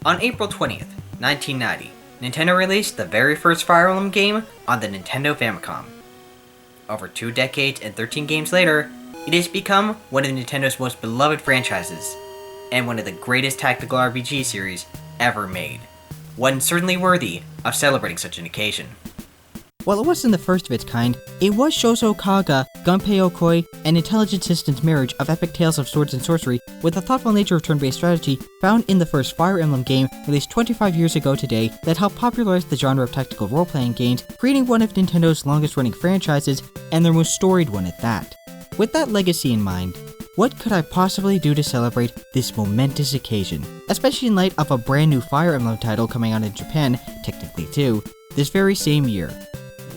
On April 20th, 1990, Nintendo released the very first Fire Emblem game on the Nintendo Famicom. Over 2 decades and 13 games later, it has become one of Nintendo's most beloved franchises, and one of the greatest tactical RPG series ever made. One certainly worthy of celebrating such an occasion. While it wasn't the first of its kind, it was Shoso Kaga, Gunpei Okoi, and Intelligent System's marriage of epic tales of swords and sorcery with the thoughtful nature of turn-based strategy found in the first Fire Emblem game released 25 years ago today that helped popularize the genre of tactical role-playing games, creating one of Nintendo's longest-running franchises, and their most storied one at that. With that legacy in mind, what could I possibly do to celebrate this momentous occasion, especially in light of a brand new Fire Emblem title coming out in Japan, technically too, this very same year?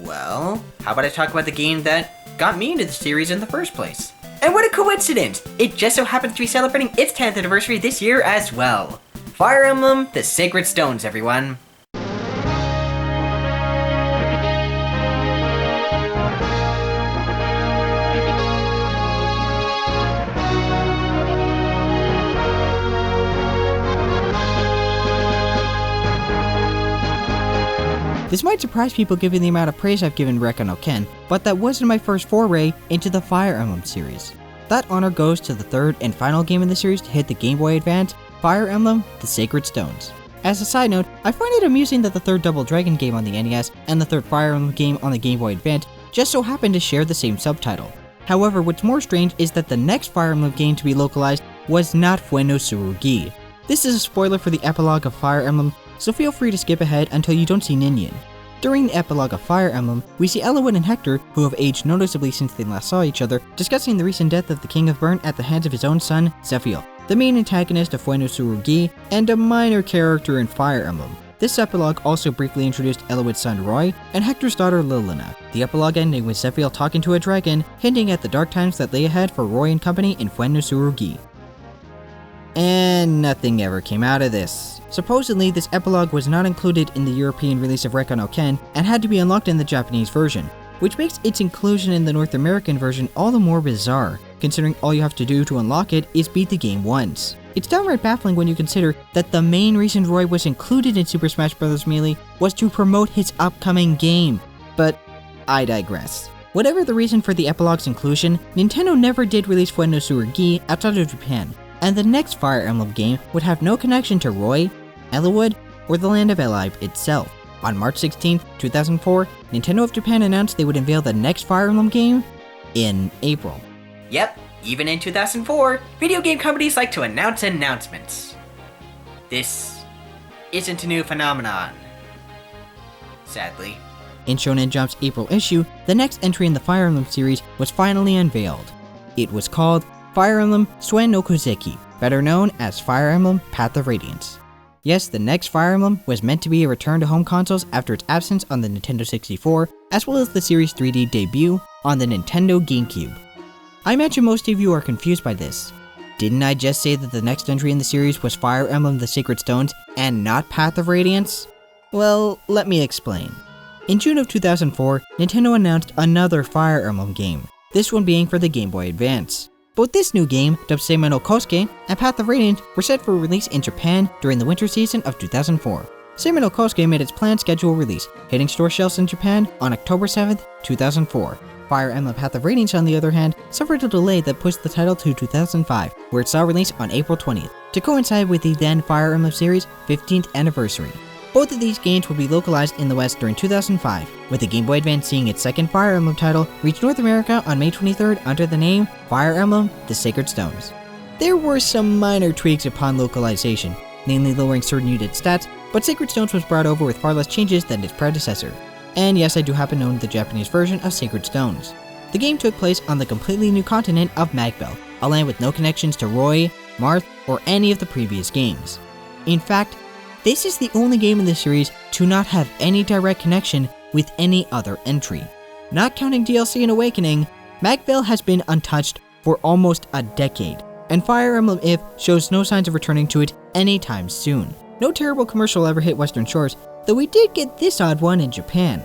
Well, how about I talk about the game that got me into the series in the first place? And what a coincidence! It just so happens to be celebrating its 10th anniversary this year as well. Fire Emblem, the Sacred Stones, everyone. This might surprise people given the amount of praise I've given Reka no Ken, but that wasn't my first foray into the Fire Emblem series. That honor goes to the third and final game in the series to hit the GameBoy Advance, Fire Emblem, The Sacred Stones. As a side note, I find it amusing that the third Double Dragon game on the NES and the third Fire Emblem game on the GameBoy Advance just so happen to share the same subtitle. However, what's more strange is that the next Fire Emblem game to be localized was not Fuen no Tsurugi. This is a spoiler for the epilogue of Fire Emblem, so feel free to skip ahead until you don't see Ninian. During the epilogue of Fire Emblem, we see Elowen and Hector, who have aged noticeably since they last saw each other, discussing the recent death of the King of Burn at the hands of his own son, Zephiel, the main antagonist of Fuen no Tsurugi, and a minor character in Fire Emblem. This epilogue also briefly introduced Elowen's son Roy, and Hector's daughter Lilina. The epilogue ending with Zephiel talking to a dragon, hinting at the dark times that lay ahead for Roy and company in Fuen no Tsurugi. And nothing ever came out of this. Supposedly, this epilogue was not included in the European release of Reka no Ken and had to be unlocked in the Japanese version, which makes its inclusion in the North American version all the more bizarre, considering all you have to do to unlock it is beat the game once. It's downright baffling when you consider that the main reason Roy was included in Super Smash Bros. Melee was to promote his upcoming game, but I digress. Whatever the reason for the epilogue's inclusion, Nintendo never did release Fuen no Tsurugi outside of Japan, and the next Fire Emblem game would have no connection to Roy, Eliwood, or the land of Elibe itself. On March 16, 2004, Nintendo of Japan announced they would unveil the next Fire Emblem game in April. Yep, even in 2004, video game companies like to announce announcements. This isn't a new phenomenon, sadly. In Shonen Jump's April issue, the next entry in the Fire Emblem series was finally unveiled. It was called Fire Emblem Suen no Kozeki, better known as Fire Emblem Path of Radiance. Yes, the next Fire Emblem was meant to be a return to home consoles after its absence on the Nintendo 64, as well as the series' 3D debut on the Nintendo GameCube. I imagine most of you are confused by this. Didn't I just say that the next entry in the series was Fire Emblem The Sacred Stones and not Path of Radiance? Well, let me explain. In June of 2004, Nintendo announced another Fire Emblem game, this one being for the Game Boy Advance. Both this new game, dubbed Seimei no Kosuke, and Path of Radiance were set for release in Japan during the winter season of 2004. Seimei no Kosuke made its planned scheduled release, hitting store shelves in Japan on October 7th, 2004. Fire Emblem Path of Radiance, on the other hand, suffered a delay that pushed the title to 2005, where it saw release on April 20th, to coincide with the then Fire Emblem series' 15th anniversary. Both of these games would be localized in the West during 2005, with the Game Boy Advance seeing its second Fire Emblem title reach North America on May 23rd under the name Fire Emblem The Sacred Stones. There were some minor tweaks upon localization, namely lowering certain unit stats, but Sacred Stones was brought over with far less changes than its predecessor. And yes, I do happen to own the Japanese version of Sacred Stones. The game took place on the completely new continent of Magbell, a land with no connections to Roy, Marth, or any of the previous games. In fact, this is the only game in the series to not have any direct connection with any other entry. Not counting DLC and Awakening, Magbell has been untouched for almost a decade, and Fire Emblem If shows no signs of returning to it anytime soon. No terrible commercial ever hit Western shores, though we did get this odd one in Japan.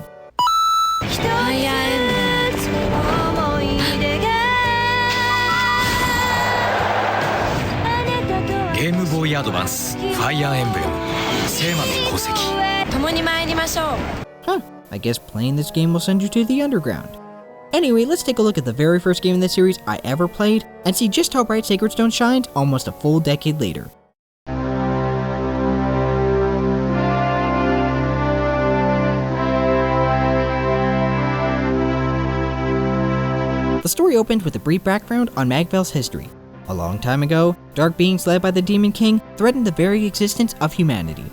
GameBoy Advance Fire Emblem Huh, I guess playing this game will send you to the underground. Anyway, let's take a look at the very first game in this series I ever played and see just how bright Sacred Stone shines almost a full decade later. The story opens with a brief background on Magvel's history. A long time ago, dark beings led by the Demon King threatened the very existence of humanity.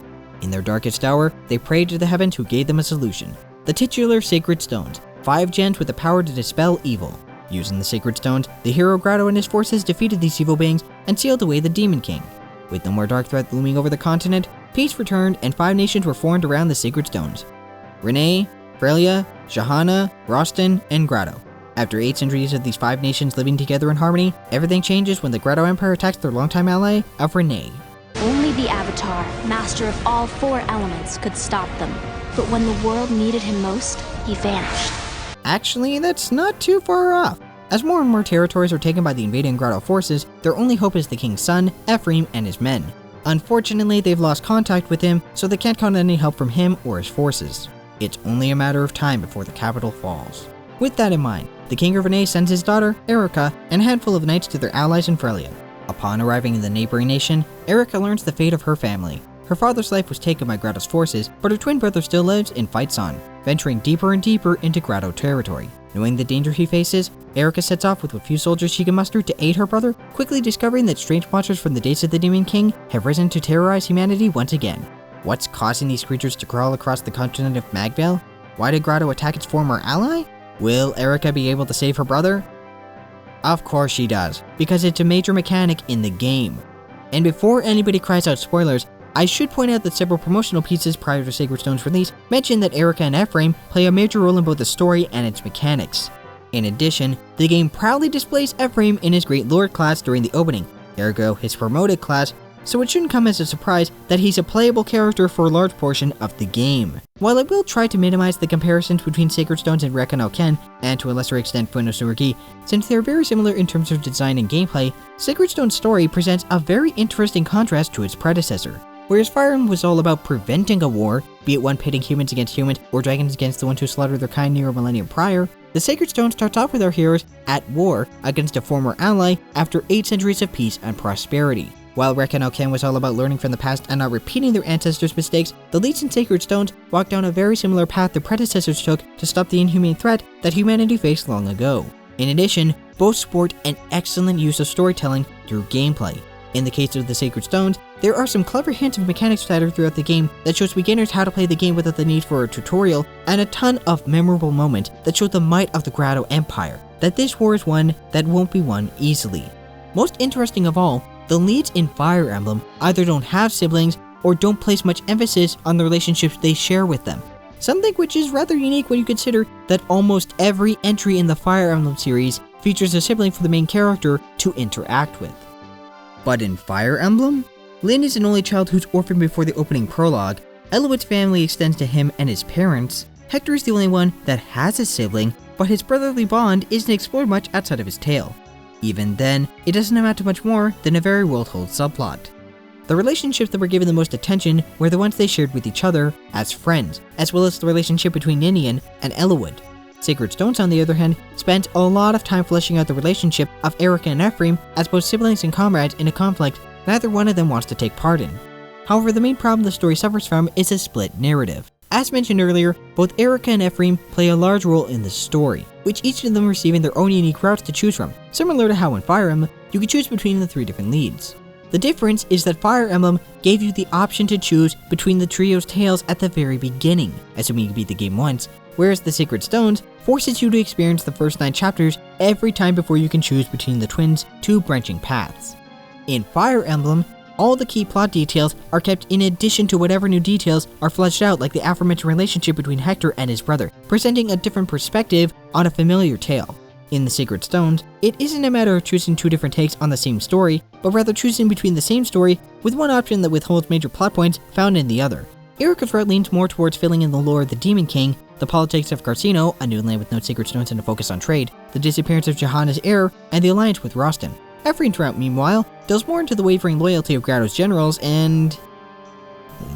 In their darkest hour, they prayed to the heavens who gave them a solution: the titular Sacred Stones, 5 gems with the power to dispel evil. Using the Sacred Stones, the hero Grotto and his forces defeated these evil beings and sealed away the Demon King. With no more dark threat looming over the continent, peace returned and 5 nations were formed around the Sacred Stones: Renee, Frelia, Shahana, Roston, and Grotto. After 8 centuries of these 5 nations living together in harmony, everything changes when the Grotto Empire attacks their longtime ally of Renee. Only the Avatar, master of all 4 elements, could stop them. But when the world needed him most, he vanished. Actually, that's not too far off. As more and more territories are taken by the invading Grotto forces, their only hope is the king's son, Ephraim, and his men. Unfortunately, they've lost contact with him, so they can't count on any help from him or his forces. It's only a matter of time before the capital falls. With that in mind, the King of Renee sends his daughter, Erica, and a handful of knights to their allies in Frelia. Upon arriving in the neighboring nation, Erica learns the fate of her family. Her father's life was taken by Grotto's forces, but her twin brother still lives and fights on, venturing deeper and deeper into Grotto territory. Knowing the danger he faces, Erica sets off with what few soldiers she can muster to aid her brother, quickly discovering that strange monsters from the days of the Demon King have risen to terrorize humanity once again. What's causing these creatures to crawl across the continent of Magvel? Why did Grotto attack its former ally? Will Erica be able to save her brother? Of course she does, because it's a major mechanic in the game. And before anybody cries out spoilers, I should point out that several promotional pieces prior to Sacred Stone's release mention that Erica and Ephraim play a major role in both the story and its mechanics. In addition, the game proudly displays Ephraim in his Great Lord class during the opening, ergo his promoted class, so it shouldn't come as a surprise that he's a playable character for a large portion of the game. While I will try to minimize the comparisons between Sacred Stones and Rekan no Ken, and to a lesser extent Funosurugi, since they are very similar in terms of design and gameplay, Sacred Stone's story presents a very interesting contrast to its predecessor. Whereas Fire Emblem was all about preventing a war, be it one pitting humans against humans or dragons against the ones who slaughtered their kind near a millennium prior, the Sacred Stone starts off with our heroes at war against a former ally after 8 centuries of peace and prosperity. While Rekan no Ken was all about learning from the past and not repeating their ancestors' mistakes, the leads in Sacred Stones walk down a very similar path their predecessors took to stop the inhumane threat that humanity faced long ago. In addition, both sport an excellent use of storytelling through gameplay. In the case of the Sacred Stones, there are some clever hints of mechanics scattered throughout the game that shows beginners how to play the game without the need for a tutorial, and a ton of memorable moments that show the might of the Grotto Empire, that this war is one that won't be won easily. Most interesting of all, the leads in Fire Emblem either don't have siblings or don't place much emphasis on the relationships they share with them. Something which is rather unique when you consider that almost every entry in the Fire Emblem series features a sibling for the main character to interact with. But in Fire Emblem, Lyn is an only child who's orphaned before the opening prologue, Eliwood's family extends to him and his parents, Hector is the only one that has a sibling, but his brotherly bond isn't explored much outside of his tale. Even then, it doesn't amount to much more than a very well-told subplot. The relationships that were given the most attention were the ones they shared with each other as friends, as well as the relationship between Ninian and Eliwood. Sacred Stones, on the other hand, spent a lot of time fleshing out the relationship of Erica and Ephraim as both siblings and comrades in a conflict neither one of them wants to take part in. However, the main problem the story suffers from is a split narrative. As mentioned earlier, both Erica and Ephraim play a large role in the story, with each of them receiving their own unique routes to choose from, similar to how in Fire Emblem, you could choose between the 3 different leads. The difference is that Fire Emblem gave you the option to choose between the trio's tales at the very beginning, assuming you beat the game once, whereas the Sacred Stones forces you to experience the first 9 chapters every time before you can choose between the twins' 2 branching paths. In Fire Emblem, all the key plot details are kept in addition to whatever new details are fleshed out, like the aforementioned relationship between Hector and his brother, presenting a different perspective on a familiar tale. In the Sacred Stones, it isn't a matter of choosing 2 different takes on the same story, but rather choosing between the same story with one option that withholds major plot points found in the other. Erica's route leans more towards filling in the lore of the Demon King, the politics of Carcino, a new land with no Sacred Stones and a focus on trade, the disappearance of Johanna's heir, and the alliance with Roston. Ephraim's route, meanwhile, delves more into the wavering loyalty of Grotto's generals and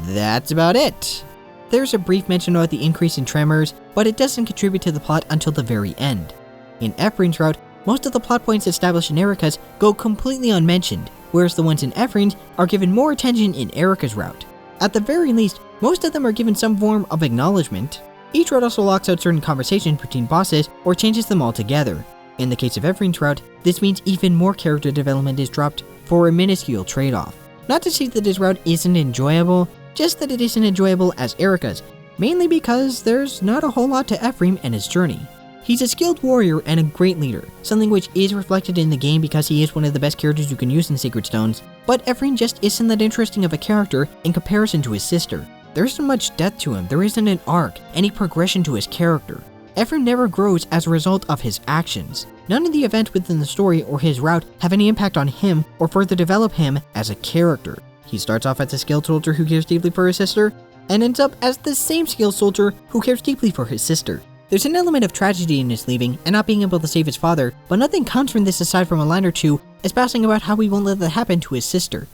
That's about it. There's a brief mention about the increase in tremors, but it doesn't contribute to the plot until the very end. In Ephraim's route, most of the plot points established in Erica's go completely unmentioned, whereas the ones in Ephraim's are given more attention in Erica's route. At the very least, most of them are given some form of acknowledgement. Each route also locks out certain conversations between bosses or changes them altogether. In the case of Ephraim's route, this means even more character development is dropped for a minuscule trade-off. Not to say that his route isn't enjoyable, just that it isn't enjoyable as Erica's, mainly because there's not a whole lot to Ephraim and his journey. He's a skilled warrior and a great leader, something which is reflected in the game because he is one of the best characters you can use in Sacred Stones, but Ephraim just isn't that interesting of a character in comparison to his sister. There isn't much depth to him, there isn't an arc, any progression to his character. Ephraim never grows as a result of his actions. None of the events within the story or his route have any impact on him or further develop him as a character. He starts off as a skilled soldier who cares deeply for his sister, and ends up as the same skilled soldier who cares deeply for his sister. There's an element of tragedy in his leaving and not being able to save his father, but nothing comes from this aside from a line or two espousing about how he won't let that happen to his sister.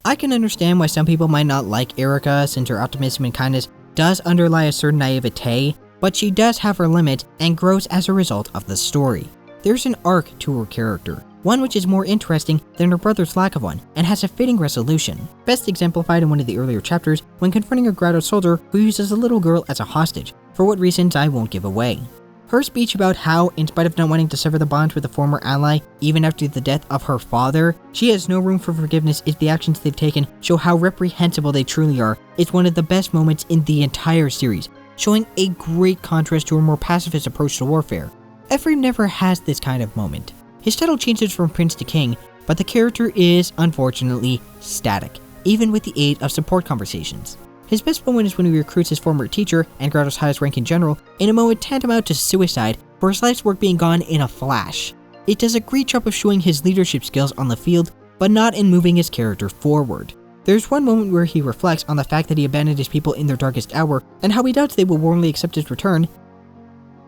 I can understand why some people might not like Erica since her optimism and kindness does underlie a certain naivete, but she does have her limits and grows as a result of the story. There's an arc to her character, one which is more interesting than her brother's lack of one, and has a fitting resolution, best exemplified in one of the earlier chapters when confronting a Grotto soldier who uses a little girl as a hostage, for what reasons I won't give away. Her speech about how, in spite of not wanting to sever the bonds with a former ally, even after the death of her father, she has no room for forgiveness if the actions they've taken show how reprehensible they truly are, is one of the best moments in the entire series, showing a great contrast to her more pacifist approach to warfare. Ephraim never has this kind of moment. His title changes from Prince to King, but the character is, unfortunately, static, even with the aid of support conversations. His best moment is when he recruits his former teacher and Grotto's highest ranking general in a moment tantamount to suicide for his life's work being gone in a flash. It does a great job of showing his leadership skills on the field, but not in moving his character forward. There's one moment where he reflects on the fact that he abandoned his people in their darkest hour and how he doubts they will warmly accept his return,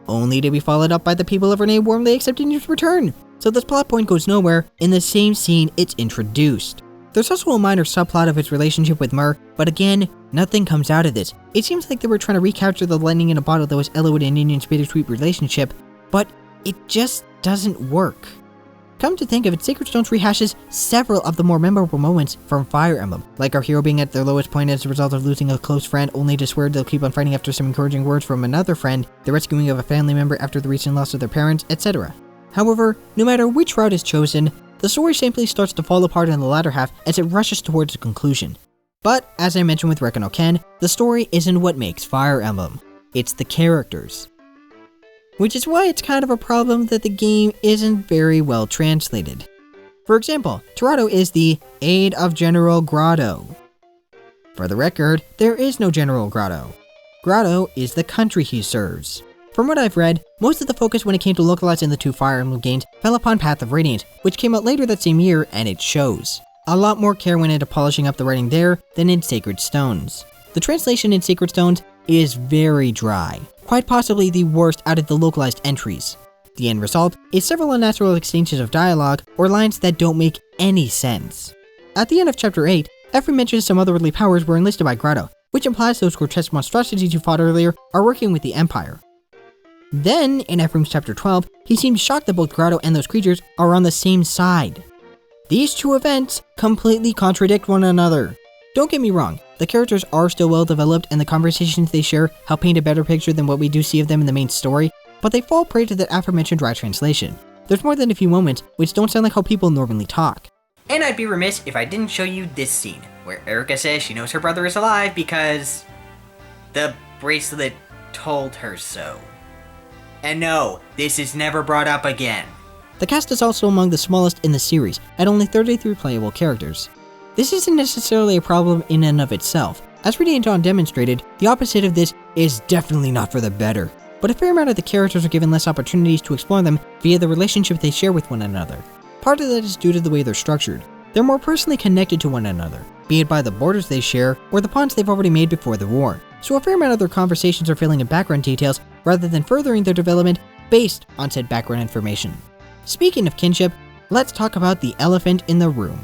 only to be followed up by the people of Renee warmly accepting his return. So this plot point goes nowhere. In the same scene, it's introduced. There's also a minor subplot of his relationship with Mur, but again, nothing comes out of this. It seems like they were trying to recapture the lightning in a bottle that was Elowood and Ninian's bittersweet relationship, but it just doesn't work. Come to think of it, Sacred Stones rehashes several of the more memorable moments from Fire Emblem, like our hero being at their lowest point as a result of losing a close friend only to swear they'll keep on fighting after some encouraging words from another friend, the rescuing of a family member after the recent loss of their parents, etc. However, no matter which route is chosen, the story simply starts to fall apart in the latter half as it rushes towards a conclusion. But, as I mentioned with Reckon Ken, the story isn't what makes Fire Emblem. It's the characters. Which is why it's kind of a problem that the game isn't very well translated. For example, Torado is the aide of General Grotto. For the record, there is no General Grotto. Grotto is the country he serves. From what I've read, most of the focus when it came to localizing the two Fire Emblem games fell upon Path of Radiance, which came out later that same year, and it shows. A lot more care went into polishing up the writing there than in Sacred Stones. The translation in Sacred Stones is very dry, quite possibly the worst out of the localized entries. The end result is several unnatural exchanges of dialogue or lines that don't make any sense. At the end of Chapter 8, Ephraim mentions some otherworldly powers were enlisted by Grotto, which implies those grotesque monstrosities you fought earlier are working with the Empire. Then, in Ephraim's Chapter 12, he seems shocked that both Grotto and those creatures are on the same side. These two events completely contradict one another. Don't get me wrong, the characters are still well developed and the conversations they share help paint a better picture than what we do see of them in the main story, but they fall prey to that aforementioned dry translation. There's more than a few moments which don't sound like how people normally talk. And I'd be remiss if I didn't show you this scene, where Erica says she knows her brother is alive because the bracelet told her so. And no, this is never brought up again. The cast is also among the smallest in the series, at only 33 playable characters. This isn't necessarily a problem in and of itself. As Radiant Dawn demonstrated, the opposite of this is definitely not for the better, but a fair amount of the characters are given less opportunities to explore them via the relationship they share with one another. Part of that is due to the way they're structured. They're more personally connected to one another, be it by the borders they share or the bonds they've already made before the war, so a fair amount of their conversations are filling in background details rather than furthering their development based on said background information. Speaking of kinship, let's talk about the elephant in the room.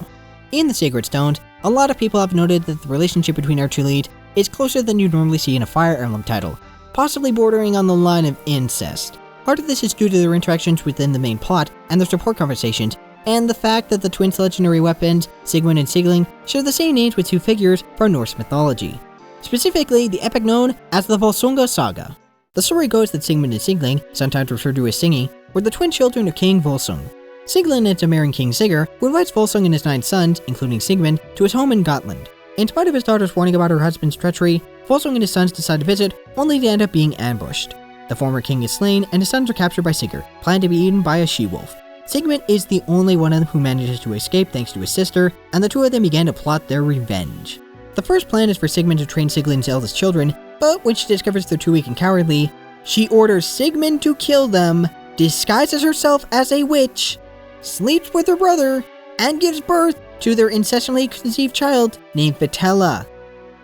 In the Sacred Stones, a lot of people have noted that the relationship between our two leads is closer than you'd normally see in a Fire Emblem title, possibly bordering on the line of incest. Part of this is due to their interactions within the main plot and their support conversations, and the fact that the twins' legendary weapons, Sigmund and Sibling, share the same names with two figures from Norse mythology. Specifically, the epic known as the Volsunga Saga. The story goes that Sigmund and Sibling, sometimes referred to as Singi, were the twin children of King Volsung. Sigmund ends up marrying King Sigurd, who invites Volsung and his 9 sons, including Sigmund, to his home in Gotland. In spite of his daughter's warning about her husband's treachery, Volsung and his sons decide to visit, only to end up being ambushed. The former king is slain, and his sons are captured by Sigurd, planned to be eaten by a she-wolf. Sigmund is the only one of them who manages to escape thanks to his sister, and the two of them begin to plot their revenge. The first plan is for Sigmund to train Sigling's eldest children, but when she discovers they're too weak and cowardly, she orders Sigmund to kill them, disguises herself as a witch, sleeps with her brother, and gives birth to their incessantly conceived child named Vitella.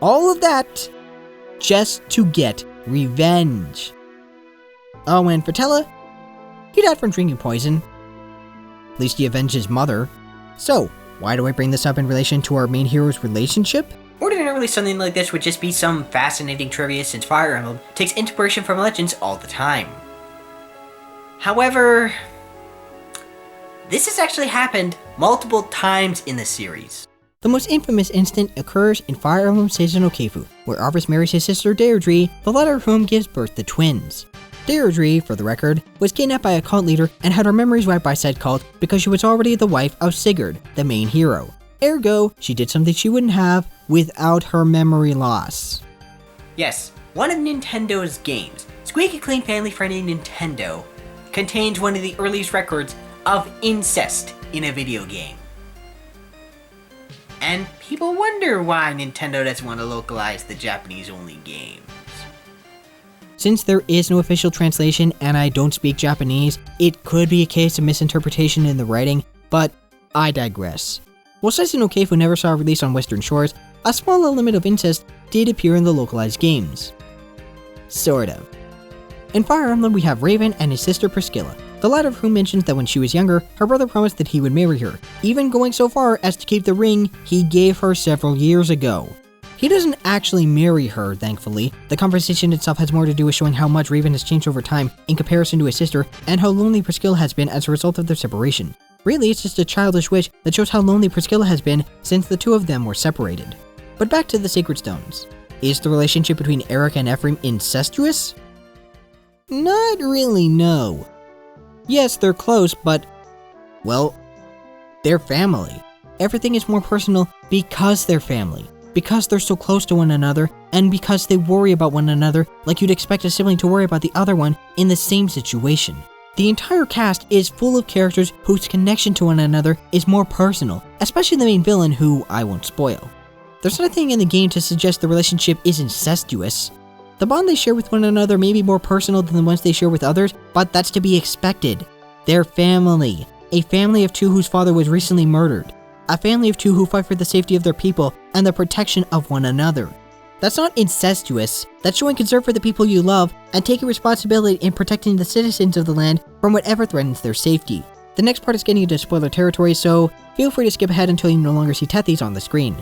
All of that just to get revenge. Oh, and Vitella? He died from drinking poison. At least he avenged his mother. So, why do I bring this up in relation to our main hero's relationship? Ordinarily, something like this would just be some fascinating trivia since Fire Emblem takes inspiration from legends all the time. However, this has actually happened multiple times in the series. The most infamous incident occurs in Fire Emblem Seisonal Keifu, where Arvis marries his sister Deirdre, the latter of whom gives birth to twins. Deirdre, for the record, was kidnapped by a cult leader and had her memories wiped by said cult because she was already the wife of Sigurd, the main hero. Ergo, she did something she wouldn't have without her memory loss. Yes, one of Nintendo's games, squeaky clean family-friendly Nintendo, contains one of the earliest records of incest in a video game. And people wonder why Nintendo doesn't want to localize the Japanese-only games. Since there is no official translation and I don't speak Japanese, it could be a case of misinterpretation in the writing, but I digress. While Seisonal Keifu never saw a release on Western shores, a small element of incest did appear in the localized games. Sort of. In Fire Emblem, we have Raven and his sister Priscilla, the latter of whom mentions that when she was younger, her brother promised that he would marry her, even going so far as to keep the ring he gave her several years ago. He doesn't actually marry her, thankfully. The conversation itself has more to do with showing how much Raven has changed over time in comparison to his sister, and how lonely Priscilla has been as a result of their separation. Really, it's just a childish wish that shows how lonely Priscilla has been since the two of them were separated. But back to the Sacred Stones. Is the relationship between Erik and Ephraim incestuous? Not really, no. Yes, they're close, but, well, they're family. Everything is more personal because they're family. Because they're so close to one another, and because they worry about one another like you'd expect a sibling to worry about the other one in the same situation. The entire cast is full of characters whose connection to one another is more personal, especially the main villain, who I won't spoil. There's nothing in the game to suggest the relationship is incestuous. The bond they share with one another may be more personal than the ones they share with others, but that's to be expected. They're family. A family of two whose father was recently murdered. A family of two who fight for the safety of their people and the protection of one another. That's not incestuous. That's showing concern for the people you love and taking responsibility in protecting the citizens of the land from whatever threatens their safety. The next part is getting into spoiler territory, so feel free to skip ahead until you no longer see Tethys on the screen.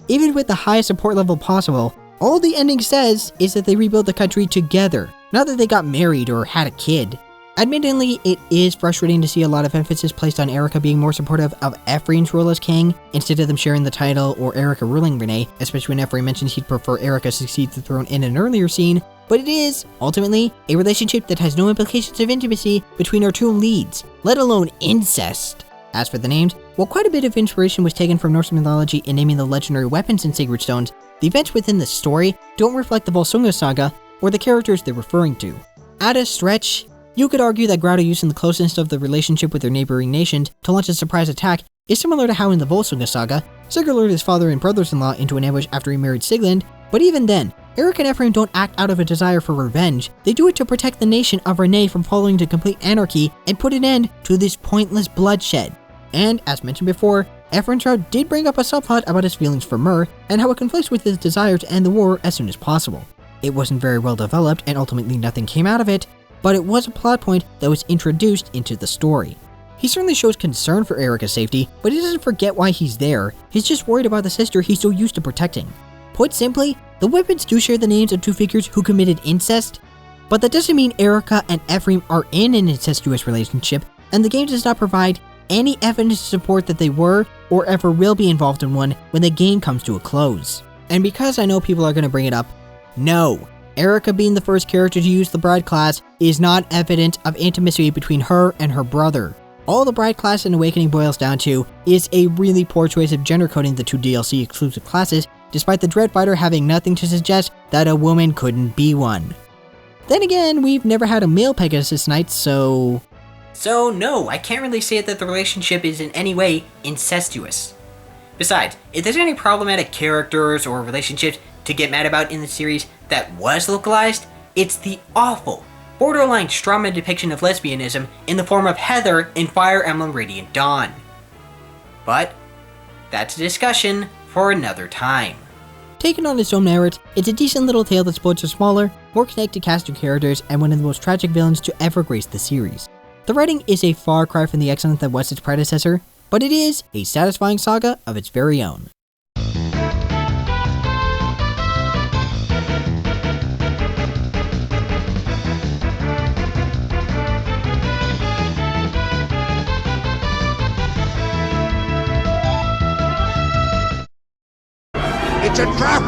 Even with the highest support level possible, all the ending says is that they rebuild the country together, not that they got married or had a kid. Admittedly, it is frustrating to see a lot of emphasis placed on Erika being more supportive of Ephraim's role as king, instead of them sharing the title or Erika ruling Renee, especially when Ephraim mentions he'd prefer Erika succeed the throne in an earlier scene, but it is, ultimately, a relationship that has no implications of intimacy between our two leads, let alone incest. As for the names, while quite a bit of inspiration was taken from Norse mythology in naming the legendary weapons in Sacred Stones, the events within the story don't reflect the Volsunga saga or the characters they're referring to. At a stretch, you could argue that Growda using the closeness of the relationship with their neighboring nations to launch a surprise attack is similar to how in the Volsunga saga, Sigurd lured his father and brothers-in-law into an ambush after he married Sigland, but even then, Erik and Ephraim don't act out of a desire for revenge, they do it to protect the nation of Renee from falling into complete anarchy and put an end to this pointless bloodshed. And, as mentioned before, Ephraim's route did bring up a subplot about his feelings for Myr and how it conflicts with his desire to end the war as soon as possible. It wasn't very well developed and ultimately nothing came out of it, but it was a plot point that was introduced into the story. He certainly shows concern for Erica's safety, but he doesn't forget why he's there. He's just worried about the sister he's so used to protecting. Put simply, the weapons do share the names of two figures who committed incest, but that doesn't mean Erica and Ephraim are in an incestuous relationship, and the game does not provide any evidence to support that they were or ever will be involved in one when the game comes to a close. And because I know people are going to bring it up, no, Erica being the first character to use the bride class is not evidence of intimacy between her and her brother. All the bride class in Awakening boils down to is a really poor choice of gender coding the two DLC exclusive classes, despite the Dreadfighter having nothing to suggest that a woman couldn't be one. Then again, we've never had a male Pegasus Knight, so no, I can't really say that the relationship is in any way incestuous. Besides, if there's any problematic characters or relationships to get mad about in the series that was localized, it's the awful, borderline trauma depiction of lesbianism in the form of Heather in Fire Emblem Radiant Dawn. But that's a discussion for another time. taken on its own merit, it's a decent little tale that sports a smaller, more connected cast of characters and one of the most tragic villains to ever grace the series. The writing is a far cry from the excellence that was its predecessor, but it is a satisfying saga of its very own. It's a trap!